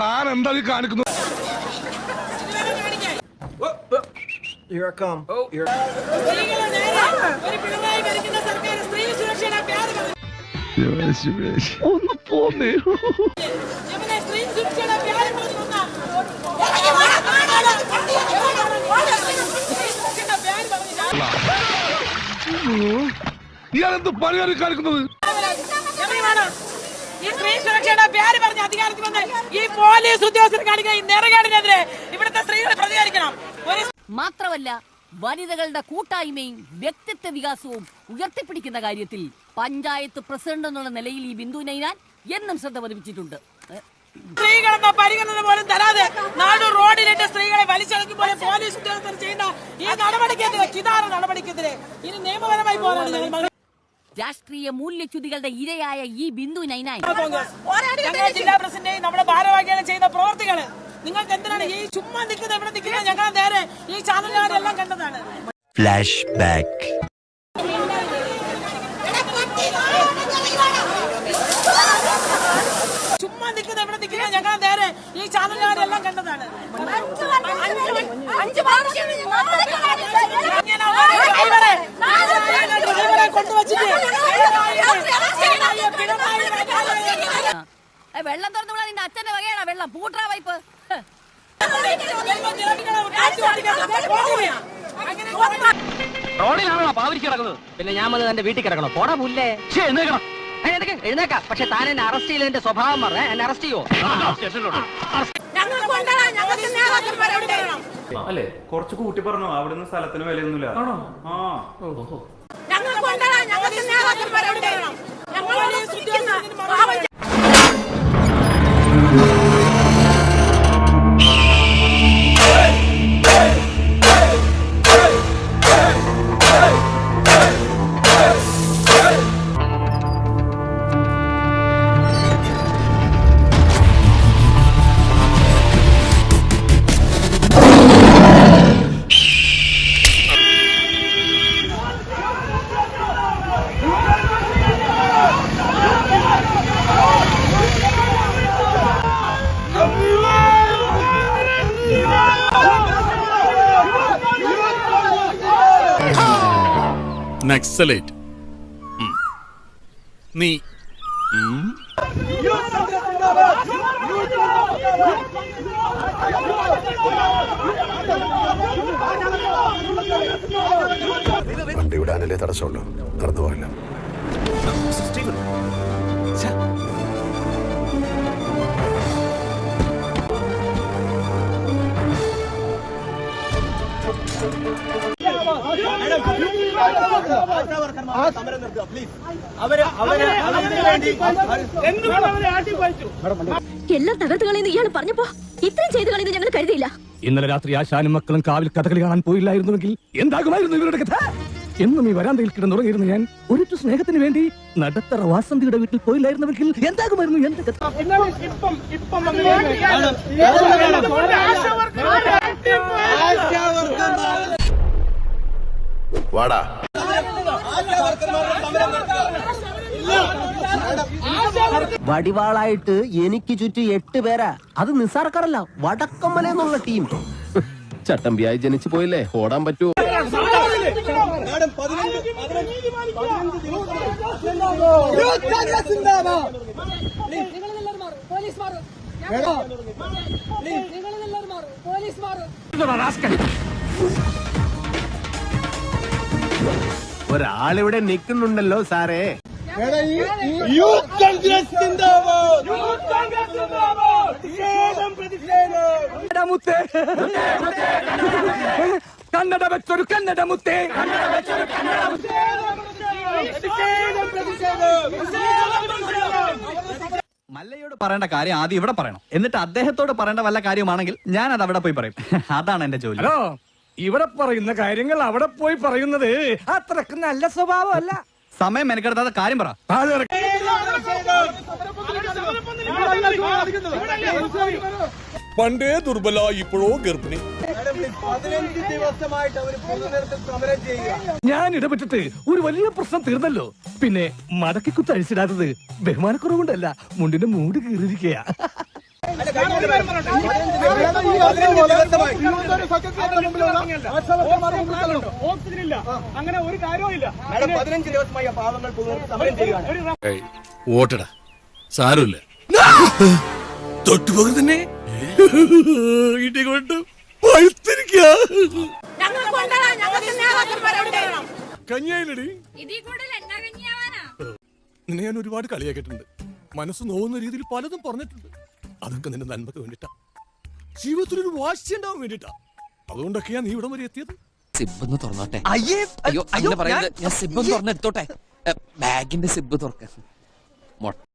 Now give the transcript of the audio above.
താൻ എന്താ കാണിക്കുന്നത്? Here I come. Here. ഒന്ന് പോന്നേ. ഇയാളെന്ത് പണിയാണ് കാണിക്കുന്നത്? ഈ സ്ത്രീ സുരക്ഷയുടെ പേര് പറഞ്ഞ അധികാരത്തിൽ വന്ന് ഈ പോലീസ് ഉദ്യോഗസ്ഥർ കാണിക്കുന്ന ഈ നെറുകേടിനെതിരെ ഇവിടുത്തെ സ്ത്രീകൾ പ്രതികരിക്കണം. മാത്രമല്ല വനിതകളുടെ കൂട്ടായ്മയും വ്യക്തിത്വ വികാസവും ഉയർത്തിപ്പിടിക്കുന്ന കാര്യത്തിൽ പഞ്ചായത്ത് പ്രസിഡന്റ് എന്നുള്ള നിലയിൽ ഈ ബിന്ദു നൈനാൻ എന്നും ശ്രദ്ധ പതിപ്പിച്ചിട്ടുണ്ട്. സ്ത്രീകളെന്ന പരിഗണന പോലും തരാതെ നാടു റോഡിലിട്ട് സ്ത്രീകളെ വലിച്ചടക്കുമ്പോൾ പോലീസ് ഉദ്യോഗസ്ഥർ ചെയ്യുന്ന ഈ നടപടിക്കെതിരെ കിതാറ നടപടിക്കെതിരെ ഇനി നിയമപരമായി പോരാടുന്നു. രാഷ്ട്രീയ മൂല്യച്യുതികളുടെ ഇരയായ ഈ ബിന്ദു നൈനാൻ ഞങ്ങൾ ജില്ലാ പ്രസിഡന്റ് നമ്മുടെ ഭാരവാഹികളും ചെയ്യുന്ന പ്രവർത്തികള് നിങ്ങൾക്ക് എന്തിനാണ് ഈ ചുമ്മാ നിൽക്കുന്നത്? എവിടെ നിൽക്കുന്നത്? ഞങ്ങൾ നേരെ ഈ ചാനലുകാരെല്ലാം കണ്ടതാണ്. Flash back. ചുമ്മാ നിൽക്കുന്നത് എവിടെ നിൽക്കുന്നത്? ഞങ്ങൾ നേരെ ഈ ചാനലുകാരെല്ലാം കണ്ടതാണ്. വെള്ളം തുറന്നു നിന്റെ അച്ഛന്റെ വകയാണ് വെള്ളം പൂട്രാ വൈപ്പ്. റോഡിലാണോ പാവരിച്ച് കിടക്കുന്നത്? പിന്നെ ഞാൻ വന്ന് എന്റെ വീട്ടിൽ കിടക്കണോ? പോടാ പുല്ലേ. എഴുന്നേക്കാം. പക്ഷെ താൻ എന്നെ അറസ്റ്റ് ചെയ്തതിന്റെ സ്വഭാവം പറഞ്ഞ എന്നെ അറസ്റ്റ് ചെയ്യോ? അല്ലേ കുറച്ച് കൂട്ടി പറഞ്ഞു. അവിടുന്ന് സ്ഥലത്തിന് വിലയൊന്നുമില്ല. നക്സലേറ്റ് നീ വണ്ടി വിടാനല്ലേ തടസ്സമുള്ളൂ, നടന്നു പോകില്ല. എല്ലാം തകർത്ത് കളയുന്ന ഇയാൾ പറഞ്ഞപ്പോ ഇത്രയും ചെയ്ത് കളയുന്ന ഞങ്ങൾ കരുതിയില്ല. ഇന്നലെ രാത്രി ആശാനും മക്കളും കാവിൽ കഥകളി കാണാൻ പോയില്ലായിരുന്നുവെങ്കിൽ എന്താകുമായിരുന്നു ഇവരുടെ കഥ? എന്നും ഈ വരാന്തയിൽ കിടന്നുറങ്ങിയിരുന്നു ഞാൻ. ഒരു സ്നേഹത്തിന് വേണ്ടി നടത്തറ വാസന്തിയുടെ വീട്ടിൽ പോയില്ലായിരുന്നുവെങ്കിൽ എന്താകുമായിരുന്നു എന്റെ കഥ? വാടാ. വടിവാളായിട്ട് എനിക്ക് ചുറ്റും 8 പേരാ. അത് നിസ്സാർക്കാരല്ല, വടക്കമ്മല എന്നുള്ള ടീം. ചട്ടമ്പിയായി ജനിച്ചു പോയില്ലേ, ഓടാൻ പറ്റുമോ? ഒരാളിവിടെ നിൽക്കുന്നുണ്ടല്ലോ സാറേ. കന്നഡ വെച്ചൊരു കന്നഡ മുത്തേ. മല്ലയോട് പറയേണ്ട കാര്യം ആദ്യം ഇവിടെ പറയണം, എന്നിട്ട് അദ്ദേഹത്തോട് പറയേണ്ട വല്ല കാര്യമാണെങ്കിൽ ഞാൻ അത് അവിടെ പോയി പറയും. അതാണ് എന്റെ ജോലി. ഹലോ, ഇവിടെ പറയുന്ന കാര്യങ്ങൾ അവിടെ പോയി പറയുന്നത് അത്രക്ക് നല്ല സ്വഭാവമല്ല. സമയം മെനക്കെടുത്താത്ത കാര്യം പറ. പണ്ടേ ദുർബല, ഇപ്പോഴോ ഗർഭിണി. ഞാൻ ഇടപെട്ടിട്ട് ഒരു വലിയ പ്രശ്നം തീർന്നല്ലോ. പിന്നെ മടക്കി കുത്തഴിച്ചിടാത്തത് ബഹുമാനക്കുറവുകൊണ്ടല്ല, മുണ്ടിന്റെ മൂട് കീറിയിരിക്കയാ. അങ്ങനെ ഒരു കാര്യമില്ല. 15 ദിവസമായി പാവങ്ങൾ സമരം ചെയ്യുകയാണ്. ഓട്ടടാ സാരമില്ല തൊട്ടുപോകും തന്നെ ഇടികൊണ്ട് പഴുത്തിരിക്കാ കഞ്ഞിയായില്ലടി നിന്നെ ഞാൻ ഒരുപാട് കളിയാക്കിയിട്ടുണ്ട്. മനസ്സ് നോവുന്ന രീതിയിൽ പലതും പറഞ്ഞിട്ടുണ്ട്. അതൊക്കെ നിന്റെ നന്മക്ക് വേണ്ടിട്ടാ, ജീവിതത്തിലൊരു വാശി ഉണ്ടാവാൻ വേണ്ടിട്ടാ. അതുകൊണ്ടൊക്കെയാ നീ ഇവിടം വരെ എത്തിയത്. സിബ് തുറന്നോട്ടെ. അയ്യോ അങ്ങനെ പറയുന്നത് ഞാൻ സിബ് തുറന്നെടുത്തോട്ടെ. ബാഗിന്റെ സിബ് തുറക്കാൻ